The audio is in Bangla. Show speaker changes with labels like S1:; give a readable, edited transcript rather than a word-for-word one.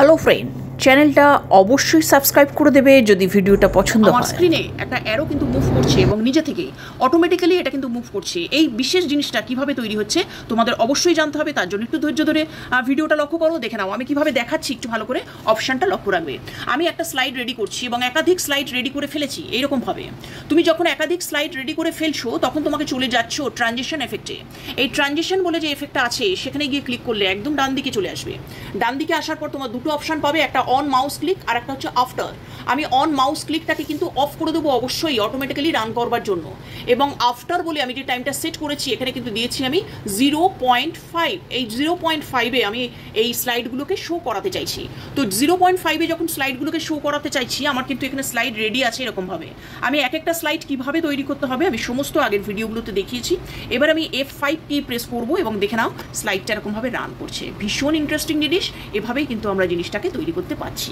S1: হ্যালো ফ্রেন্ড, চ্যানেলটা অবশ্যই সাবস্ক্রাইব করে দেবে যদি ভিডিওটা পছন্দ হয়।
S2: আমার স্ক্রিনে একটা অ্যারো কিন্তু মুভ করছে এবং নিজে থেকেই অটোমেটিক্যালি এটা কিন্তু মুভ করছে। এই বিশেষ জিনিসটা কিভাবে তৈরি হচ্ছে তোমাদের অবশ্যই জানতে হবে। তার জন্য একটু ধৈর্য ধরে ভিডিওটা লক্ষ্য করো, দেখে নাও আমি কিভাবে দেখাচ্ছি। একটু ভালো করে অপশানটা লক্ষ্য রাখবে। আমি একটা স্লাইড রেডি করছি এবং একাধিক স্লাইড রেডি করে ফেলেছি। এইরকমভাবে তুমি যখন একাধিক স্লাইড রেডি করে ফেলছো তখন তোমাকে চলে যাচ্ছ ট্রানজিশন এফেক্টে। এই ট্রানজিশন বলে যে এফেক্টটা আছে সেখানে গিয়ে ক্লিক করলে একদম ডান দিকে চলে আসবে। ডান দিকে আসার পর তোমার দুটো অপশান পাবে, একটা অন মাউস ক্লিক আর একটা হচ্ছে আফটার। আমি অন মাউস ক্লিকটাকে কিন্তু অফ করে দেবো অবশ্যই অটোমেটিক্যালি রান করবার জন্য। এবং আফটার বলে আমি যে টাইমটা সেট করেছি এখানে কিন্তু দিয়েছি আমি 0.5। এই 0.5-এ আমি এই স্লাইডগুলোকে শো করাতে চাইছি। তো 0.5-এ যখন স্লাইডগুলোকে শো করাতে চাইছি আমার কিন্তু এখানে স্লাইড রেডি আছে এরকমভাবে। আমি এক একটা স্লাইড কীভাবে তৈরি করতে হবে আমি সমস্ত আগের ভিডিওগুলোতে দেখিয়েছি। এবার আমি F5 কি প্রেস করবো এবং দেখে নাও স্লাইডটা এরকমভাবে রান করছে। ভীষণ ইন্টারেস্টিং জিনিস, এভাবেই কিন্তু আমরা জিনিসটাকে তৈরি করতে পারছি।